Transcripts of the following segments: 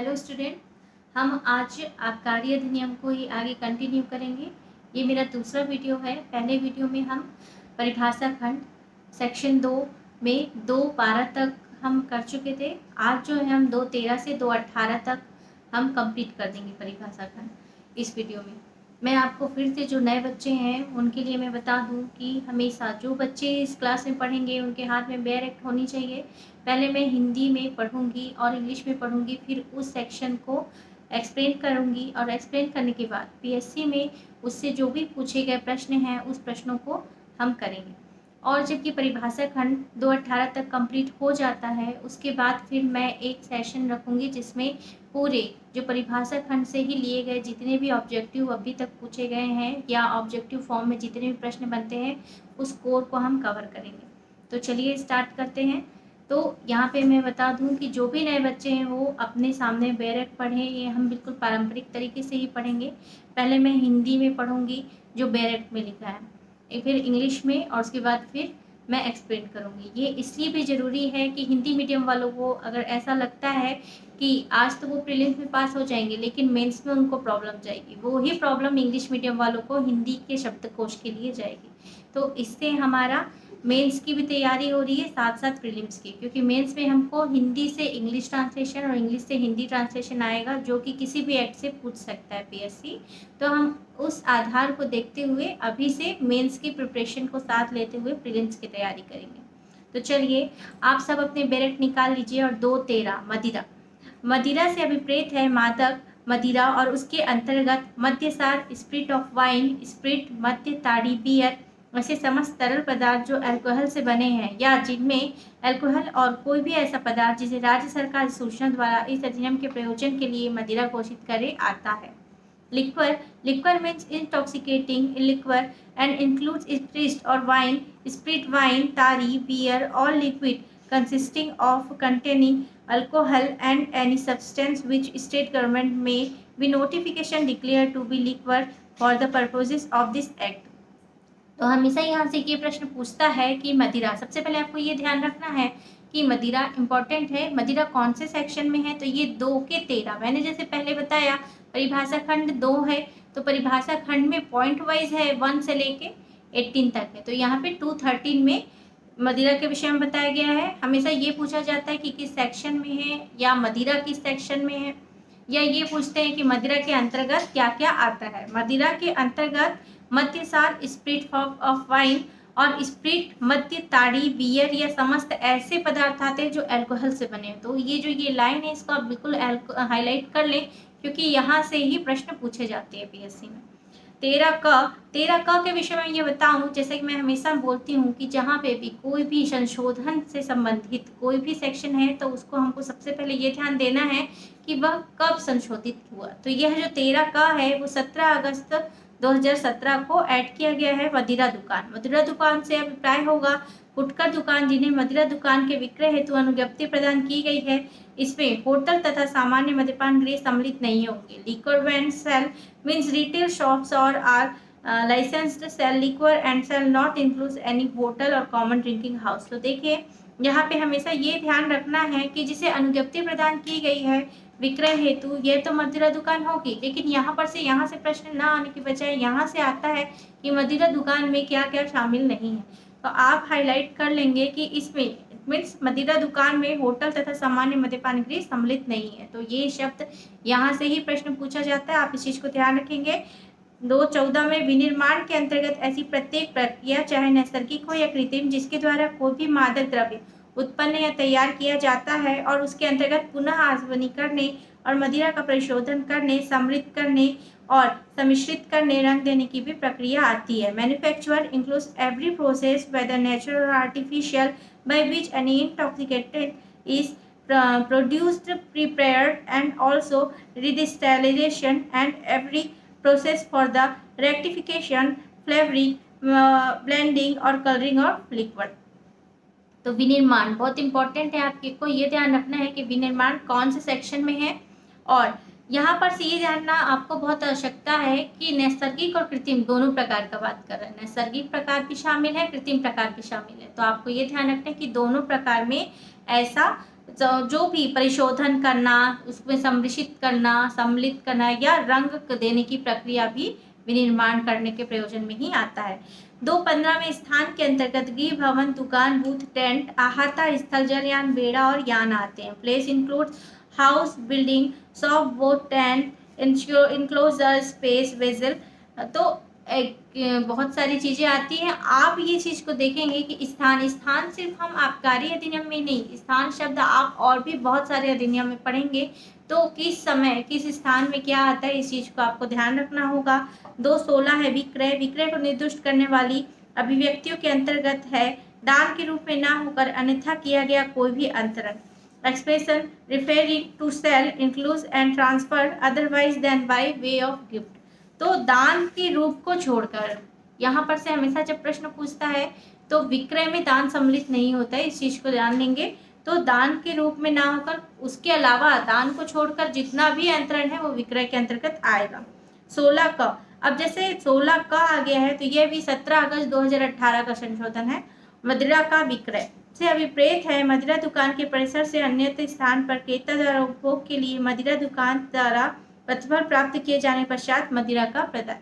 Hello student, हम आज आबकारी अधिनियम को ही आगे कंटिन्यू करेंगे। ये मेरा दूसरा वीडियो है। पहले वीडियो में हम परिभाषा खंड सेक्शन 2 में 2:12 तक हम कर चुके थे। आज जो है हम 2:13 से 2:18 तक हम कंप्लीट कर देंगे परिभाषा खंड इस वीडियो में। मैं आपको फिर से जो नए बच्चे हैं उनके लिए मैं बता दूं कि हमेशा जो बच्चे इस क्लास में पढ़ेंगे उनके हाथ में बेयर एक्ट होनी चाहिए। पहले मैं हिंदी में पढ़ूंगी और इंग्लिश में पढ़ूंगी, फिर उस सेक्शन को एक्सप्लेन करूंगी और एक्सप्लेन करने के बाद पीएससी में उससे जो भी पूछे गए प्रश्न हैं उस प्रश्नों को हम करेंगे। और जब ये परिभाषा खंड 2:18 तक कंप्लीट हो जाता है उसके बाद फिर मैं एक सेशन रखूंगी जिसमें पूरे जो परिभाषा खंड से ही लिए गए जितने भी ऑब्जेक्टिव अभी तक पूछे गए हैं या ऑब्जेक्टिव फॉर्म में जितने भी प्रश्न बनते हैं उस कोर को हम कवर करेंगे। तो चलिए स्टार्ट करते हैं। तो यहाँ पे मैं बता दूँ कि जो भी नए बच्चे हैं वो अपने सामने बेयर पढ़ें। ये हम बिल्कुल पारंपरिक तरीके से ही पढ़ेंगे। पहले मैं हिंदी में पढ़ूंगी जो बेयर में लिखा है, फिर इंग्लिश में और उसके बाद फिर मैं एक्सप्लेन करूँगी। ये इसलिए भी ज़रूरी है कि हिंदी मीडियम वालों को अगर ऐसा लगता है कि आज तो वो प्रीलिम्स में पास हो जाएंगे लेकिन मेंस में उनको प्रॉब्लम जाएगी, वो ही प्रॉब्लम इंग्लिश मीडियम वालों को हिंदी के शब्दकोश के लिए जाएगी। तो इससे हमारा मेंस की भी तैयारी हो रही है साथ साथ प्रीलिम्स की, क्योंकि मेंस में हमको हिंदी से इंग्लिश ट्रांसलेशन और इंग्लिश से हिंदी ट्रांसलेशन आएगा जो कि किसी भी एक्ट से पूछ सकता है पीएससी। तो हम उस आधार को देखते हुए अभी से मेंस की प्रिपरेशन को साथ लेते हुए प्रीलिम्स की तैयारी करेंगे। तो चलिए आप सब अपने बेरेट निकाल लीजिए। और 2:13 मदिरा। मदिरा से अभिप्रेत है मादक मदिरा और उसके अंतर्गत मद्यसार, स्पिरिट ऑफ वाइन, स्पिरिट, मद्य, ताड़ी, बियर ऐसे समस्त तरल पदार्थ जो अल्कोहल से बने हैं या जिनमें अल्कोहल और कोई भी ऐसा पदार्थ जिसे राज्य सरकार सूचना द्वारा इस अधिनियम के प्रयोजन के लिए मदिरा घोषित करे आता है। Liquor. Liquor means intoxicating liquor and includes spirit और वाइन, स्पिरिट, वाइन, तारी, बियर और liquid consisting of containing alcohol and any substance which state government may be notification declared to be liquor for the purposes of this act। तो हमेशा यहाँ से ये प्रश्न पूछता है कि मदिरा, सबसे पहले आपको ये ध्यान रखना है कि मदिरा इम्पॉर्टेंट है। मदिरा कौन से सेक्शन में है? तो ये 2:13 मैंने जैसे पहले बताया परिभाषा खंड 2 है तो परिभाषा खंड में पॉइंट वाइज है 1 से लेके 18 तक है। तो यहाँ पे 2:13 में मदिरा के विषय में बताया गया है। हमेशा ये पूछा जाता है कि किस सेक्शन में है या मदिरा किस सेक्शन में है, या ये पूछते हैं कि मदिरा के अंतर्गत क्या क्या आता है। मदिरा के अंतर्गत मद्यसार, स्पिरिट ऑफ वाइन और स्पिरिट, मद्य, ताड़ी, बियर या समस्त ऐसे पदार्थ आते हैं जो अल्कोहल से बने हैं। तो ये जो ये लाइन है इसको आप बिल्कुल हाईलाइट कर लें क्योंकि यहाँ से ही प्रश्न पूछे जाते हैं पीएससी में। 13 क के विषय में ये बताऊं, जैसे कि मैं हमेशा बोलती हूँ कि जहाँ पे भी कोई भी संशोधन से संबंधित कोई भी सेक्शन है तो उसको हमको सबसे पहले ये ध्यान देना है कि वह कब संशोधित हुआ। तो यह जो 13 का है वो 17 अगस्त 2017 को ऐड किया गया है। मदिरा दुकान। मदिरा दुकान से अभिप्राय होगा फुटकर दुकान जिन्हें मदिरा दुकान के विक्रय हेतु अनुज्ञप्ति प्रदान की गई है। इसमें होटल तथा सामान्य मद्यपान गृह सम्मिलित नहीं होंगे। Liquor van sale means retail shops or are licensed sale liquor and sale not include any hotel or common drinking house. तो देखिए यहाँ पे हमेशा ये ध्यान रखना है कि जिसे अनुज्ञप्ति प्रदान की गई है विक्रय हेतु ये तो मदिरा दुकान होगी, लेकिन यहाँ पर से यहाँ से प्रश्न ना आने की बजाय यहाँ से आता है कि मदिरा दुकान में क्या क्या शामिल नहीं है। तो आप हाईलाइट कर लेंगे कि इसमें मीन्स मदिरा दुकान में होटल तथा सामान्य मद्यपान गृह सम्मिलित नहीं है। तो ये शब्द यहाँ से ही प्रश्न पूछा जाता है, आप इस चीज को ध्यान रखेंगे। 2:14 में विनिर्माण के अंतर्गत ऐसी प्रत्येक प्रक्रिया चाहे नैसर्गिक हो या कृत्रिम जिसके द्वारा कोई भी मादक द्रव्य उत्पन्न या तैयार किया जाता है और उसके अंतर्गत पुनः आसवनी करने और मदिरा का परिशोधन करने, समृद्ध करने और सम्मिश्रित करने, रंग देने की भी प्रक्रिया आती है। Manufacture includes every process whether natural or artificial by which an intoxicant is produced, prepared and also redistillation and every process for the rectification, flavoring, blending और coloring of liquid। तो विनिर्माण बहुत इंपॉर्टेंट है, आपको ये ध्यान रखना है कि विनिर्माण कौन से सेक्शन में है। और यहाँ पर से ये जानना आपको बहुत आवश्यकता है कि नैसर्गिक और कृत्रिम दोनों प्रकार का बात कर रहे हैं। नैसर्गिक प्रकार भी शामिल है, कृत्रिम प्रकार भी शामिल है। तो आपको ये ध्यान रखना है कि दोनों प्रकार में ऐसा जो भी परिशोधन करना, उसमें सम्मिश्रित करना, सम्मिलित करना या रंग देने की प्रक्रिया भी विनिर्माण करने के प्रयोजन में ही आता है। 2.15 में स्थान के अंतर्गत गृह, भवन, दुकान, बूथ, टेंट, आहता स्थल, जलयान, बेड़ा और यान आते हैं। Place includes house, building, shop, boat, tent, enclosure, space, vessel. तो बहुत सारी चीज़ें आती हैं। आप ये चीज़ को देखेंगे कि स्थान सिर्फ हम आबकारी अधिनियम में नहीं, स्थान शब्द आप और भी बहुत सारे अधिनियम में पढ़ेंगे। तो किस समय किस स्थान में क्या आता है, इस चीज़ को आपको ध्यान रखना होगा। 2.16 है विक्रय। विक्रय को निर्दिष्ट करने वाली अभिव्यक्तियों के अंतर्गत है दान के रूप में ना होकर अन्यथा किया गया कोई भी अंतरण। Expression referring to sale, includes and transfer otherwise than by way of gift. तो दान के रूप को छोड़कर, यहाँ पर से हमेशा जब प्रश्न पूछता है तो विक्रय में दान सम्मिलित नहीं होता है, इस चीज को ध्यान देंगे। तो दान के रूप में ना होकर उसके अलावा दान को छोड़कर जितना भी अंतरण है वो विक्रय के अंतर्गत आएगा। 16 का, अब जैसे 16 का आ गया है तो यह भी 17 अगस्त 2018 का संशोधन है। मदिरा का विक्रय से अभिप्रेत है मदिरा दुकान के परिसर से अन्यत्र स्थान पर क्रेता द्वारा उपभोग के लिए मदिरा दुकान द्वारा प्रतिफल प्राप्त किए जाने पश्चात मदिरा का प्रदान।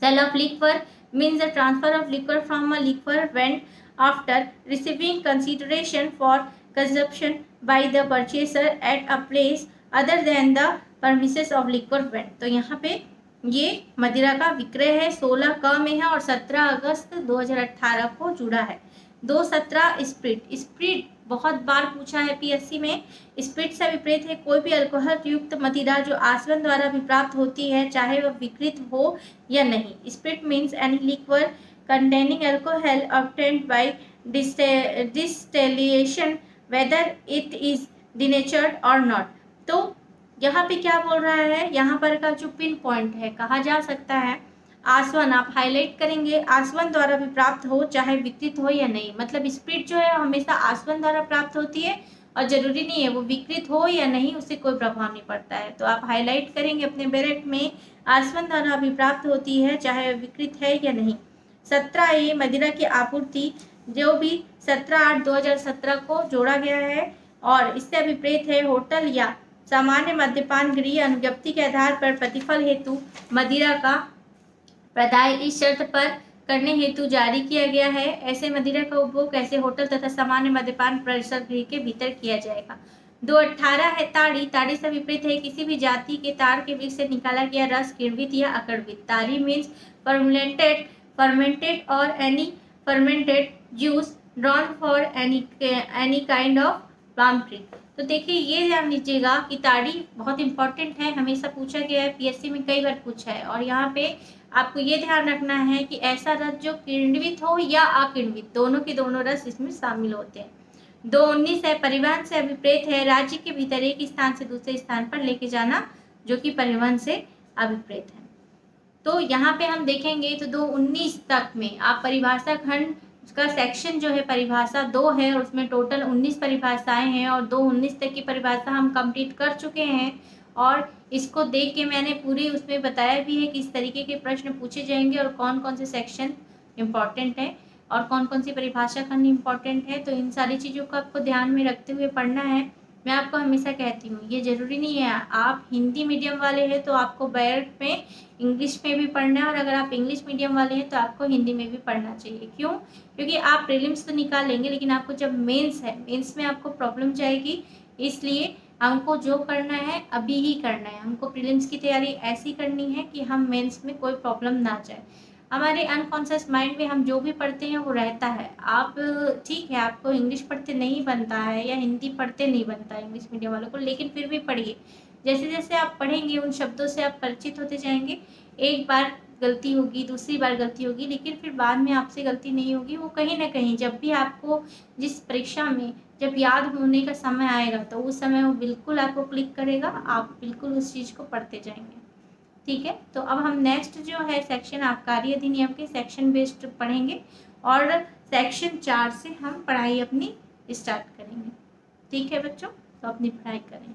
Sale of liquor means the transfer of liquor from a liquor vent after receiving consideration for consumption by the purchaser at a place other than the premises of liquor vent। तो यहाँ पे ये मदिरा का विक्रय है, 16 क में है और 17 अगस्त 2018 को जुड़ा है। 2.17 स्प्रिट। स्प्रिट बहुत बार पूछा है पीएससी में। स्प्रिट से विपरीत है कोई भी अल्कोहल युक्त मदिरा जो आसवन द्वारा भी प्राप्त होती है, चाहे वह विकृत हो या नहीं। Spirit means any liquor containing alcohol obtained by distillation whether it is denatured or not। तो यहाँ पे क्या बोल रहा है, यहाँ पर का जो पिन पॉइंट है, कहा जा सकता है आसवन, आप हाईलाइट करेंगे, आसवन द्वारा भी प्राप्त हो चाहे विकृत हो या नहीं। मतलब स्प्रिट जो है हमेशा आसवन द्वारा प्राप्त होती है और जरूरी नहीं है वो विकृत हो या नहीं, उससे कोई प्रभाव नहीं पड़ता है। तो आप हाईलाइट करेंगे अपने बैरेट में, आसवन द्वारा भी प्राप्त होती है चाहे विकृत है या नहीं। 17 ये मदिरा की आपूर्ति जो भी 17/8/2017 को जोड़ा गया है और इससे अभिप्रेत है होटल या सामान्य मद्यपान गृह अनुज्ञप्ति के आधार पर प्रतिफल हेतु मदिरा का प्रदाय इस शर्त पर करने हेतु जारी किया गया है। ऐसे मदिरा का उपभोग ऐसे होटल तथा सामान्य मद्यपान परिसर गृह के भीतर किया जाएगा। 2.18 है ताड़ी। ताड़ी से विपरीत है किसी भी जाति के ताड़ के वृक्ष से निकाला गया रस, किण्वित या अकिण्वित। ताड़ी means fermented or any fermented juice drawn for any kind of palm tree। तो देखिए ये ध्यान दीजिएगा कि ताड़ी बहुत इंपॉर्टेंट है, हमेशा पूछा गया है, पीएससी में कई बार पूछा है। और यहाँ पे आपको ये ध्यान रखना है कि ऐसा रस जो किण्वित हो या अकिण्वित, दोनों के दोनों रस इसमें शामिल होते हैं। 2.19 है परिवहन से अभिप्रेत है राज्य के भीतर एक स्थान से दूसरे स्थान पर लेके जाना, जो कि परिवहन से अभिप्रेत है। तो यहाँ पे हम देखेंगे तो 2.19 तक में आप परिभाषा खंड उसका सेक्शन जो है परिभाषा 2 है और उसमें टोटल 19 परिभाषाएं हैं और 2.19 तक की परिभाषा हम कंप्लीट कर चुके हैं। और इसको देख के मैंने पूरी उसमें बताया भी है कि इस तरीके के प्रश्न पूछे जाएंगे और कौन कौन से सेक्शन इम्पॉर्टेंट है और कौन कौन सी परिभाषा खंड इम्पॉर्टेंट है। तो इन सारी चीज़ों को आपको ध्यान में रखते हुए पढ़ना है। मैं आपको हमेशा कहती हूँ ये ज़रूरी नहीं है आप हिंदी मीडियम वाले हैं तो आपको बैरट में इंग्लिश में भी पढ़ना है, और अगर आप इंग्लिश मीडियम वाले हैं तो आपको हिंदी में भी पढ़ना चाहिए। क्यों? क्योंकि आप प्रीलिम्स तो निकाल लेंगे लेकिन आपको जब मेंस है, मेंस में आपको प्रॉब्लम जाएगी। इसलिए हमको जो करना है अभी ही करना है, हमको प्रीलिम्स की तैयारी ऐसी करनी है कि हम मेंस में कोई प्रॉब्लम ना जाए। हमारे अनकॉन्शियस माइंड में हम जो भी पढ़ते हैं वो रहता है। आप ठीक है आपको इंग्लिश पढ़ते नहीं बनता है या हिंदी पढ़ते नहीं बनता है इंग्लिश मीडियम वालों को, लेकिन फिर भी पढ़िए। जैसे जैसे आप पढ़ेंगे उन शब्दों से आप परिचित होते जाएंगे। एक बार गलती होगी, दूसरी बार गलती होगी, लेकिन फिर बाद में आपसे गलती नहीं होगी। वो कहीं ना कहीं जब भी आपको जिस परीक्षा में जब याद होने का समय आएगा तो उस समय वो बिल्कुल आपको क्लिक करेगा, आप बिल्कुल उस चीज़ को पढ़ते जाएंगे। ठीक है, तो अब हम नेक्स्ट जो है सेक्शन आबकारी अधिनियम के सेक्शन बेस्ड पढ़ेंगे और सेक्शन 4 से हम पढ़ाई अपनी स्टार्ट करेंगे। ठीक है बच्चों, तो अपनी पढ़ाई करें।